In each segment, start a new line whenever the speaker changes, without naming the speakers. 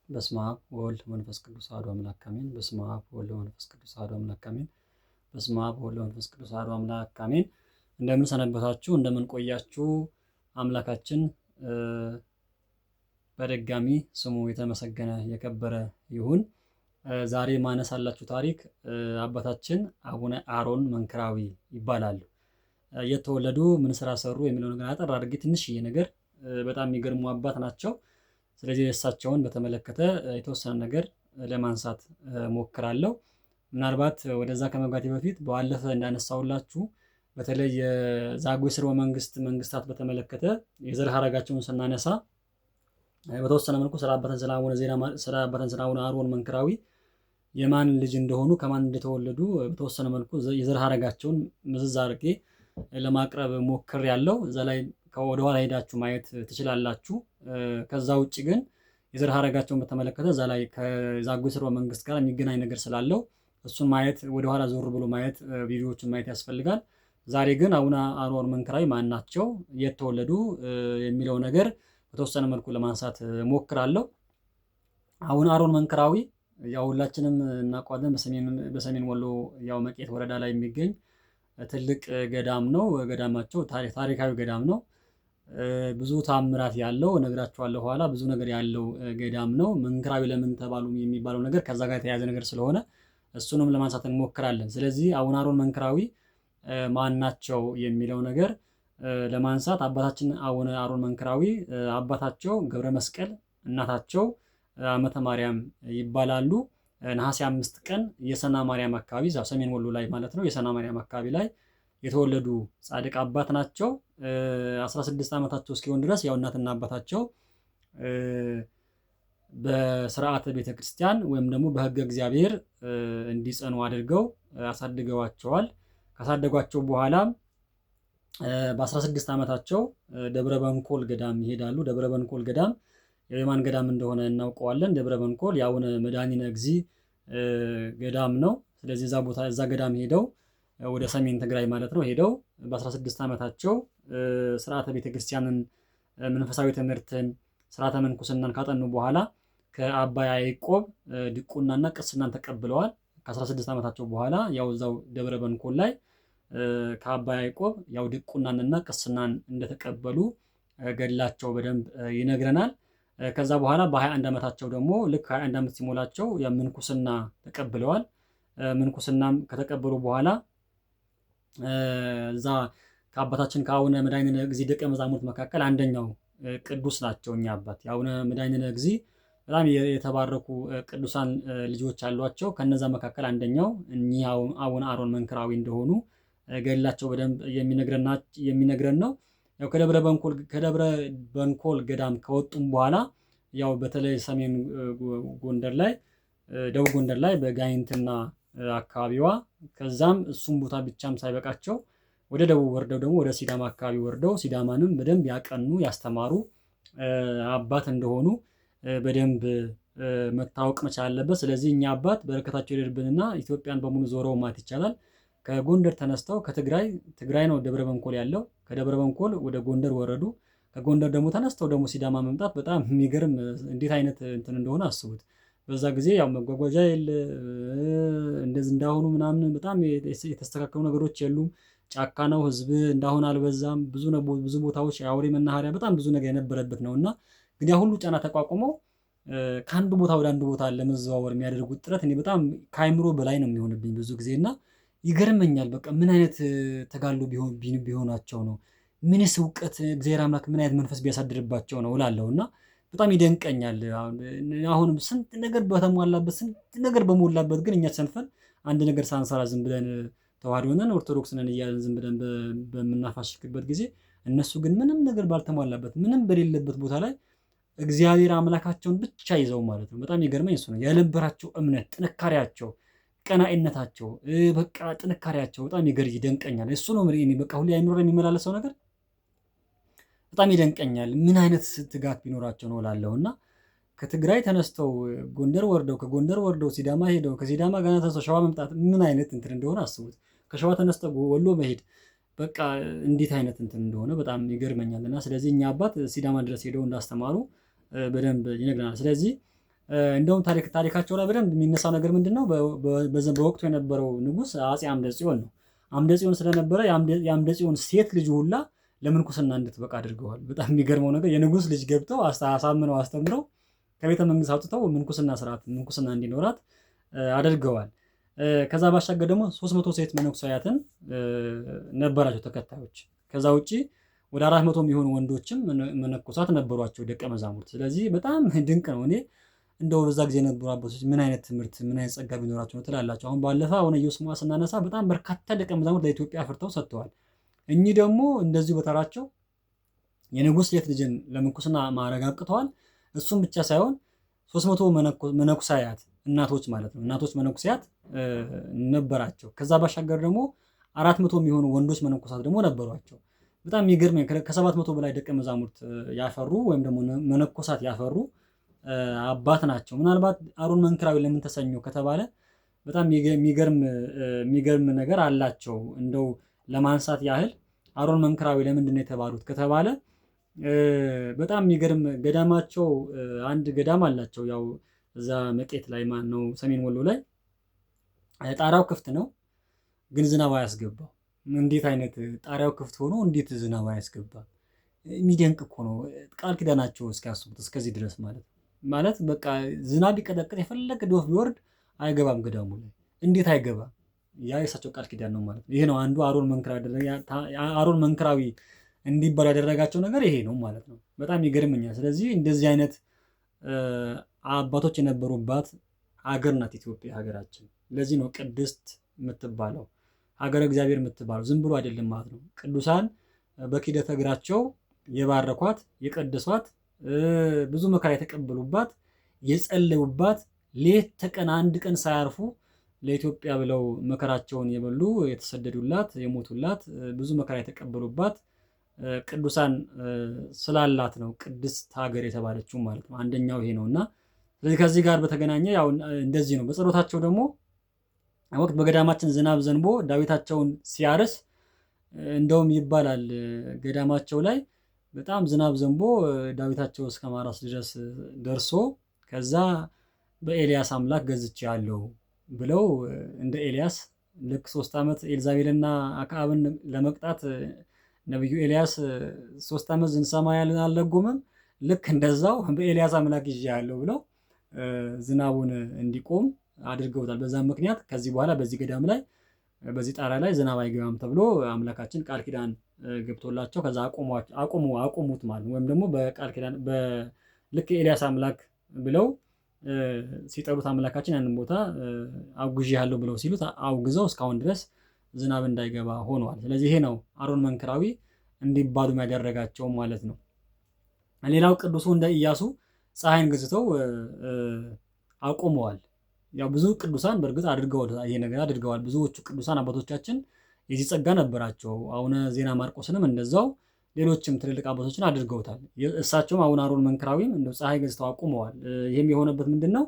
በስመ አብ ወወልድ ወመንፈስ ቅዱስ አሐዱ አምላክ አሜን። በስመ አብ ወወልድ ወመንፈስ ቅዱስ አሐዱ አምላክ አሜን። በስመ አብ ወወልድ ወመንፈስ ቅዱስ አሐዱ አምላክ አሜን። እንደምን ሰነበታችሁ? እንደምን ቆያችሁ? አምላካችን በድጋሚ ስሙ የተመሰገነ የከበረ ይሁን። ዛሬ ማነሳላችሁ ታሪክ አባታችን አቡነ አሮን መንክራዊ ይባላሉ። የተወለዱ ምን ስራ ሰሩ የሚለው ነገር አጠር አድርጌ ትንሽዬ ነገር በጣም የሚገርሙ አባት ናቸው። ስለዚህ እሳቸውን በተመለከተ የተወሰነ ነገር ለማንሳት ሞክራለሁ። ምናልባት ወደዛ ከመግባቴ በፊት ባለፈ እንዳነሳውላችሁ በተለይ የዛጉዌ ስርወ መንግስታት በተመለከተ የዘር ሐረጋቸውን ስናነሳ በተወሰነ መልኩ ስለ አባታችን ስለ አቡነ አሮን መንክራዊ የማን ልጅ እንደሆኑ ከማን እንደተወለዱ በተወሰነ መልኩ የዘር ሐረጋቸውን ምዝዝ አድርጌ ለማቅረብ ሞክሬያለሁ። እዛ ላይ ወደኋላ ሄዳችሁ ማየት ትችላላችሁ። ከዛ ውጭ ግን የዘር ሐረጋቸውን በተመለከተ እዛ ላይ ከዛጉዌ ስርወ መንግስት ጋር የሚገናኝ ነገር ስላለው እሱን ማየት ወደኋላ ዞር ብሎ ማየት ቪዲዮዎችን ማየት ያስፈልጋል። ዛሬ ግን አቡነ አሮን መንክራዊ ማን ናቸው፣ የት ተወለዱ የሚለው ነገር በተወሰነ መልኩ ለማንሳት ሞክራለሁ። አቡነ አሮን መንክራዊ ያው ሁላችንም እናውቀዋለን። በሰሜን ወሎ ያው መቄት ወረዳ ላይ የሚገኝ ትልቅ ገዳም ነው። ገዳማቸው ታሪካዊ ገዳም ነው። ብዙ ታምራት ያለው እነግራችኋለሁ። ኋላ ብዙ ነገር ያለው ገዳም ነው። መንክራዊ ለምን ተባሉ የሚባለው ነገር ከዛ ጋር የተያያዘ ነገር ስለሆነ እሱንም ለማንሳት እንሞክራለን። ስለዚህ አቡነ አሮን መንክራዊ ማን ናቸው የሚለው ነገር ለማንሳት አባታችን አቡነ አሮን መንክራዊ አባታቸው ገብረ መስቀል እናታቸው አመተ ማርያም ይባላሉ። ነሐሴ 5 ቀን የሰና ማርያም አካባቢ ሰሜን ወሎ ላይ ማለት ነው፣ የሰና ማርያም አካባቢ ላይ የተወለዱ ጻድቅ አባት ናቸው። 16 ዓመታቸው እስኪሆን ድረስ ያው እናትና አባታቸው በስርዓተ ቤተክርስቲያን ወይም ደግሞ በሕገ እግዚአብሔር እንዲጸኑ አድርገው አሳድገዋቸዋል። ካሳደጓቸው በኋላ በ16 ዓመታቸው ደብረ በንኮል ገዳም ይሄዳሉ። ደብረ በንኮል ገዳም የማን ገዳም እንደሆነ እናውቀዋለን። ደብረ በንኮል የአቡነ መድኃኒነ እግዚእ ገዳም ነው። ስለዚህ እዛ ገዳም ሄደው ወደ ሰሜን ትግራይ ማለት ነው ሄደው በ16 ዓመታቸው ስርዓተ ቤተክርስቲያንን፣ መንፈሳዊ ትምህርትን፣ ስርዓተ መንኩስናን ካጠኑ በኋላ ከአባ ያዕቆብ ድቁናና ቅስናን ተቀብለዋል። ከ16 ዓመታቸው በኋላ ያው እዛው ደብረ በንኮል ላይ ከአባ ያዕቆብ ያው ድቁናንና ቅስናን እንደተቀበሉ ገድላቸው በደንብ ይነግረናል። ከዛ በኋላ በ21 ዓመታቸው ደግሞ ልክ 21 ዓመት ሲሞላቸው ምንኩስና ተቀብለዋል። ምንኩስናም ከተቀበሉ በኋላ እዛ ከአባታችን ከአቡነ መድኃኒነ እግዚእ ደቀ መዛሙርት መካከል አንደኛው ቅዱስ ናቸው። እኛ አባት የአቡነ መድኃኒነ እግዚእ በጣም የተባረኩ ቅዱሳን ልጆች አሏቸው። ከነዛ መካከል አንደኛው እኚህ አቡነ አሮን መንክራዊ እንደሆኑ ገድላቸው በደንብ የሚነግረን ነው። ያው ከደብረ በንኮል ገዳም ከወጡም በኋላ ያው በተለይ ሰሜን ጎንደር ላይ ደቡብ ጎንደር ላይ በጋይንትና አካባቢዋ ከዛም እሱም ቦታ ብቻም ሳይበቃቸው ወደ ደቡብ ወርደው ደግሞ ወደ ሲዳማ አካባቢ ወርደው ሲዳማንም በደንብ ያቀኑ ያስተማሩ አባት እንደሆኑ በደንብ መታወቅ መቻል አለበት። ስለዚህ እኛ አባት በረከታቸው ይደርብንና ኢትዮጵያን በሙሉ ዞረው ማለት ይቻላል ከጎንደር ተነስተው ትግራይ ነው ደብረ በንኮል ያለው። ከደብረ በንኮል ወደ ጎንደር ወረዱ። ከጎንደር ደግሞ ተነስተው ደግሞ ሲዳማ መምጣት በጣም የሚገርም እንዴት አይነት እንትን እንደሆነ አስቡት። በዛ ጊዜ ያው መጓጓዣ የለ እንደዚህ እንዳሁኑ ምናምን በጣም የተስተካከሉ ነገሮች የሉም። ጫካ ነው። ህዝብ እንዳሁን አልበዛም። ብዙ ቦታዎች የአውሬ መናኸሪያ በጣም ብዙ ነገር የነበረበት ነው እና ግን ያ ሁሉ ጫና ተቋቁመው ከአንዱ ቦታ ወደ አንዱ ቦታ ለመዘዋወር የሚያደርጉት ጥረት እኔ በጣም ከአይምሮ በላይ ነው የሚሆንብኝ ብዙ ጊዜ እና ይገርመኛል። በቃ ምን አይነት ተጋድሎ ቢሆናቸው ነው? ምንስ እውቀት እግዚአብሔር አምላክ ምን አይነት መንፈስ ቢያሳድርባቸው ነው እላለሁ እና በጣም ይደንቀኛል። አሁንም ስንት ነገር በተሟላበት ስንት ነገር በሞላበት ግን እኛ ሰንፈን አንድ ነገር ሳንሰራ ዝም ብለን ተዋህዶ ነን ኦርቶዶክስ ነን እያለን ዝም ብለን በምናፋሽክበት ጊዜ እነሱ ግን ምንም ነገር ባልተሟላበት ምንም በሌለበት ቦታ ላይ እግዚአብሔር አምላካቸውን ብቻ ይዘው ማለት ነው። በጣም ይገርመኝ እሱ ነው የነበራቸው እምነት፣ ጥንካሬያቸው፣ ቀናኢነታቸው በቃ ጥንካሬያቸው በጣም ይደንቀኛል። እሱ ነው በቃ ሁሌ አይምሮ የሚመላለሰው ነገር በጣም ይደንቀኛል። ምን አይነት ትጋት ቢኖራቸው ነው እላለሁ እና ከትግራይ ተነስተው ጎንደር ወርደው ከጎንደር ወርደው ሲዳማ ሄደው ከሲዳማ ጋር ተነስተው ሸዋ መምጣት ምን አይነት እንትን እንደሆነ አስቡት። ከሸዋ ተነስተው ወሎ መሄድ በቃ እንዴት አይነት እንትን እንደሆነ በጣም ይገርመኛል። እና ስለዚህ እኛ አባት ሲዳማ ድረስ ሄደው እንዳስተማሩ በደንብ ይነግረናል። ስለዚህ እንደውም ታሪካቸው ላይ በደንብ የሚነሳው ነገር ምንድነው? በወቅቱ የነበረው ንጉስ አጼ አምደ ጽዮን ነው። አምደ ጽዮን ስለነበረ የአምደ ጽዮን ሴት ልጅ ሁላ ለምንኩስና እንድትበቃ አድርገዋል። በጣም የሚገርመው ነገር የንጉስ ልጅ ገብተው አሳምነው አስተምረው ከቤተ መንግስት አውጥተው ምንኩስና እንዲኖራት አድርገዋል። ከዛ ባሻገር ደግሞ 300 ሴት መነኩሳያትን ነበራቸው ተከታዮች። ከዛ ውጪ ወደ 400 የሚሆኑ ወንዶችም መነኮሳት ነበሯቸው ደቀ መዛሙርት። ስለዚህ በጣም ድንቅ ነው። እኔ እንደው በዛ ጊዜ የነበሩ አባቶች ምን አይነት ትምህርት ምን አይነት ጸጋ ቢኖራቸው ነው ትላላችሁ? አሁን ባለፈ አሁን ኢዮስሙዓ ስናነሳ በጣም በርካታ ደቀ መዛሙርት ለኢትዮጵያ አፍርተው ሰጥተዋል። እኚህ ደግሞ እንደዚሁ በተራቸው የንጉስ ሴት ልጅን ለምንኩስና ማዕረግ አብቅተዋል። እሱም ብቻ ሳይሆን 300 መነኩሳያት እናቶች ማለት ነው እናቶች መነኩሳያት ነበራቸው። ከዛ ባሻገር ደግሞ 400 የሚሆኑ ወንዶች መነኮሳት ደግሞ ነበሯቸው። በጣም የሚገርም ከ700 በላይ ደቀ መዛሙርት ያፈሩ ወይም ደግሞ መነኮሳት ያፈሩ አባት ናቸው። ምናልባት አሮን መንክራዊ ለምን ተሰኘው ከተባለ በጣም የሚገርም ነገር አላቸው። እንደው ለማንሳት ያህል አሮን መንክራዊ ለምንድን ነው የተባሉት ከተባለ በጣም የሚገርም ገዳማቸው አንድ ገዳም አላቸው። ያው እዛ መቄት ላይ ማን ነው ሰሜን ወሎ ላይ ጣራው ክፍት ነው ግን ዝናብ አያስገባው። እንዴት አይነት ጣሪያው ክፍት ሆኖ እንዴት ዝናብ አያስገባም? የሚደንቅ እኮ ነው። ቃል ኪዳናቸው እስኪያስቡት እስከዚህ ድረስ ማለት በቃ ዝናብ ቢቀጠቅጥ የፈለገ ዶፍ ቢወርድ አይገባም ገዳሙ ላይ። እንዴት አይገባም? ያ የእሳቸው ቃል ኪዳን ነው ማለት ነው። ይሄ ነው አንዱ አሮን መንክራዊ እንዲባል ያደረጋቸው ነገር ይሄ ነው ማለት ነው። በጣም ይገርመኛል። ስለዚህ እንደዚህ አይነት አባቶች የነበሩባት ሀገር ናት ኢትዮጵያ ሀገራችን። ለዚህ ነው ቅድስት የምትባለው ሀገረ እግዚአብሔር የምትባለው። ዝም ብሎ አይደለም ማለት ነው። ቅዱሳን በኪደተ እግራቸው የባረኳት የቀደሷት ብዙ መከራ የተቀበሉባት የጸለዩባት ሌት ተቀን አንድ ቀን ሳያርፉ ለኢትዮጵያ ብለው መከራቸውን የበሉ የተሰደዱላት የሞቱላት ብዙ መከራ የተቀበሉባት ቅዱሳን ስላላት ነው ቅድስት ሀገር የተባለችው ማለት ነው። አንደኛው ይሄ ነውና ስለዚህ ከዚህ ጋር በተገናኘ ያው እንደዚህ ነው። በጸሎታቸው ደግሞ ወቅት በገዳማችን ዝናብ ዘንቦ ዳዊታቸውን ሲያርስ እንደውም ይባላል ገዳማቸው ላይ በጣም ዝናብ ዘንቦ ዳዊታቸው እስከ ማራስ ድረስ ደርሶ ከዛ በኤልያስ አምላክ ገዝቼአለሁ ብለው እንደ ኤልያስ ልክ 3 ዓመት ኤልዛቤልና አክዓብን ለመቅጣት ነብዩ ኤልያስ 3 ዓመት ዝንሰማ ያልን አልለጎመም። ልክ እንደዛው በኤልያስ አምላክ ይዤአለሁ ብለው ዝናቡን እንዲቆም አድርገውታል። በዛም ምክንያት ከዚህ በኋላ በዚህ ገዳም ላይ በዚህ ጣሪያ ላይ ዝናብ አይገባም ተብሎ አምላካችን ቃል ኪዳን ገብቶላቸው ከዛ አቆሙት ማለት ወይም ደግሞ በቃል ኪዳን ልክ ኤልያስ አምላክ ብለው ሲጠሩት አምላካችን ያንን ቦታ አውግዤሃለሁ ብለው ሲሉት አውግዘው እስካሁን ድረስ ዝናብ እንዳይገባ ሆኗል። ስለዚህ ይሄ ነው አሮን መንክራዊ እንዲባሉ ያደረጋቸው ማለት ነው። ሌላው ቅዱሱ እንደ ኢያሱ ፀሐይን ገዝተው አቆመዋል። ያው ብዙ ቅዱሳን በእርግጥ አድርገዋል፣ ይሄ ነገር አድርገዋል። ብዙዎቹ ቅዱሳን አባቶቻችን የዚህ ጸጋ ነበራቸው። አቡነ ዜና ማርቆስንም እንደዛው ሌሎችም ትልልቅ አባቶችን አድርገውታል። እሳቸውም አቡነ አሮን መንክራዊም እንደው ፀሐይ ገዝተው አቁመዋል። ይህም የሆነበት ምንድነው?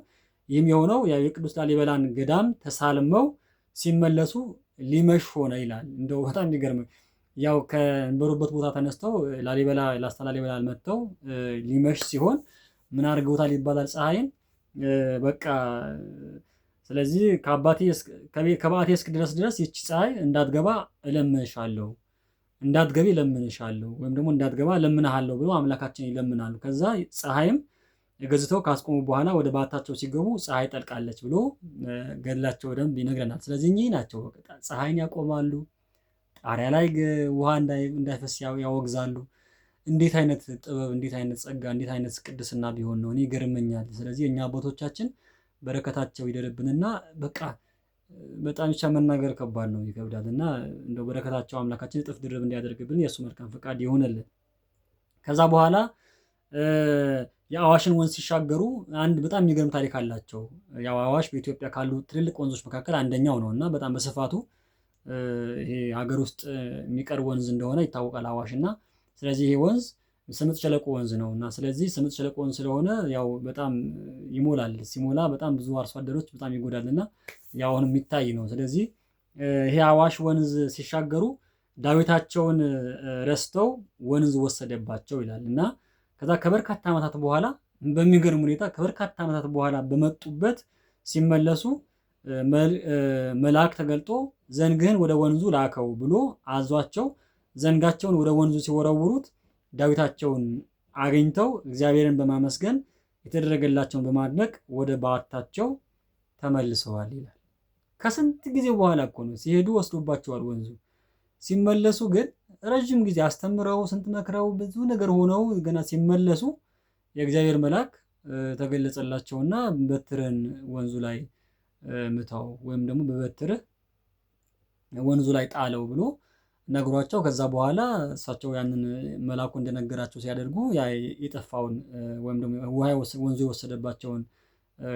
ይህም የሆነው ያው የቅዱስ ላሊበላን ገዳም ተሳልመው ሲመለሱ ሊመሽ ሆነ ይላል። እንደው በጣም የሚገርም ያው ከነበሩበት ቦታ ተነስተው ላስታ ላሊበላ መጥተው ሊመሽ ሲሆን ምን አድርገውታል ይባላል ፀሐይን በቃ ስለዚህ ከበዓቴ እስክደርስ ድረስ ይቺ ፀሐይ እንዳትገባ እለምንሻለሁ እንዳትገቢ እለምንሻለሁ ወይም ደግሞ እንዳትገባ እለምንሃለሁ ብሎ አምላካችን ይለምናሉ። ከዛ ፀሐይም ገዝተው ካስቆሙ በኋላ ወደ በዓታቸው ሲገቡ ፀሐይ ጠልቃለች ብሎ ገድላቸው ደንብ ይነግረናል። ስለዚህ እኚህ ናቸው ፀሐይን ያቆማሉ፣ ጣሪያ ላይ ውሃ እንዳይፈስ ያወግዛሉ። እንዴት አይነት ጥበብ፣ እንዴት አይነት ጸጋ፣ እንዴት አይነት ቅድስና ቢሆን ነው? እኔ ይገርመኛል። ስለዚህ የኛ አባቶቻችን በረከታቸው ይደርብንና በቃ በጣም ብቻ መናገር ከባድ ነው፣ ይከብዳል። እና እንደው በረከታቸው አምላካችን እጥፍ ድርብ እንዲያደርግብን የእሱ መልካም ፈቃድ ይሆንልን። ከዛ በኋላ የአዋሽን ወንዝ ሲሻገሩ አንድ በጣም የሚገርም ታሪክ አላቸው። ያው አዋሽ በኢትዮጵያ ካሉ ትልልቅ ወንዞች መካከል አንደኛው ነው እና በጣም በስፋቱ ይሄ ሀገር ውስጥ የሚቀርብ ወንዝ እንደሆነ ይታወቃል አዋሽ እና ስለዚህ ይሄ ወንዝ ስምጥ ሸለቆ ወንዝ ነው እና ስለዚህ ስምጥ ሸለቆ ወንዝ ስለሆነ ያው በጣም ይሞላል። ሲሞላ በጣም ብዙ አርሶ አደሮች በጣም ይጎዳል እና ያው አሁን የሚታይ ነው። ስለዚህ ይሄ አዋሽ ወንዝ ሲሻገሩ ዳዊታቸውን ረስተው ወንዝ ወሰደባቸው ይላል እና ከዛ ከበርካታ ዓመታት በኋላ በሚገርም ሁኔታ ከበርካታ ዓመታት በኋላ በመጡበት ሲመለሱ መልአክ ተገልጦ ዘንግህን ወደ ወንዙ ላከው ብሎ አዟቸው ዘንጋቸውን ወደ ወንዙ ሲወረውሩት ዳዊታቸውን አግኝተው እግዚአብሔርን በማመስገን የተደረገላቸውን በማድነቅ ወደ በዓታቸው ተመልሰዋል ይላል። ከስንት ጊዜ በኋላ እኮ ነው። ሲሄዱ ወስዶባቸዋል ወንዙ። ሲመለሱ ግን ረዥም ጊዜ አስተምረው ስንት መክረው ብዙ ነገር ሆነው ገና ሲመለሱ የእግዚአብሔር መልአክ ተገለጸላቸውና በትርን ወንዙ ላይ ምታው ወይም ደግሞ በበትርህ ወንዙ ላይ ጣለው ብሎ ነግሯቸው ከዛ በኋላ እሳቸው ያንን መልአኩ እንደነገራቸው ሲያደርጉ ያ የጠፋውን ወይም ደግሞ ወንዙ የወሰደባቸውን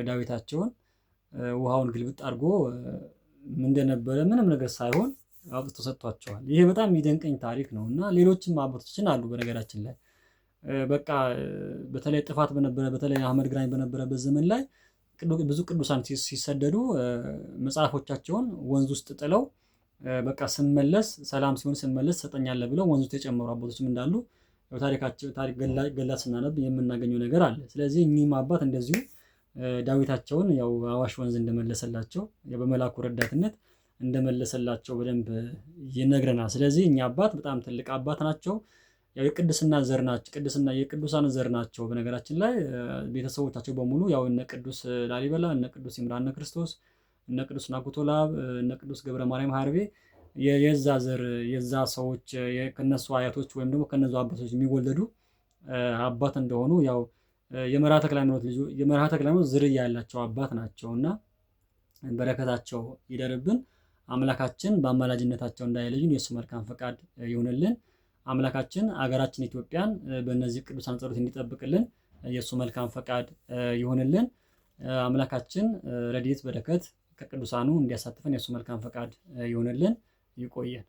ዳዊታቸውን ውሃውን ግልብጥ አድርጎ እንደነበረ ምንም ነገር ሳይሆን አውጥቶ ሰጥቷቸዋል። ይሄ በጣም የሚደንቀኝ ታሪክ ነው እና ሌሎችም አባቶችን አሉ በነገራችን ላይ በቃ በተለይ ጥፋት በነበረ በተለይ አህመድ ግራኝ በነበረበት ዘመን ላይ ብዙ ቅዱሳን ሲሰደዱ መጽሐፎቻቸውን ወንዝ ውስጥ ጥለው በቃ ስመለስ ሰላም ሲሆን ስመለስ ሰጠኛለህ ብለው ወንዝ ውስጥ የጨመሩ አባቶችም እንዳሉ ታሪክ ገላ ስናነብ የምናገኘው ነገር አለ። ስለዚህ እኚህም አባት እንደዚሁ ዳዊታቸውን ያው አዋሽ ወንዝ እንደመለሰላቸው በመልአኩ ረዳትነት እንደመለሰላቸው በደንብ ይነግረናል። ስለዚህ እኛ አባት በጣም ትልቅ አባት ናቸው። ያው የቅድስና ዘር ናቸው። የቅዱሳን ዘር ናቸው። በነገራችን ላይ ቤተሰቦቻቸው በሙሉ ያው እነ ቅዱስ ላሊበላ፣ እነ ቅዱስ ይምርሃነ ክርስቶስ፣ እነ ቅዱስ ናኩቶ ለአብ፣ እነ ቅዱስ ገብረ ማርያም ሀርቤ የዛ ዘር የዛ ሰዎች ከነሱ አያቶች ወይም ደግሞ ከነሱ አባቶች የሚወለዱ አባት እንደሆኑ ያው የመርሐ ተክለ ሃይማኖት ዝርያ ያላቸው አባት ናቸውና በረከታቸው ይደርብን። አምላካችን በአማላጅነታቸው እንዳይለዩን የእሱ መልካም ፈቃድ ይሁንልን። አምላካችን አገራችን ኢትዮጵያን በእነዚህ ቅዱሳን ጸሎት እንዲጠብቅልን የእሱ መልካም ፈቃድ ይሁንልን። አምላካችን ረድኤት በረከት ከቅዱሳኑ እንዲያሳትፈን የእሱ መልካም ፈቃድ ይሁንልን። ይቆየን።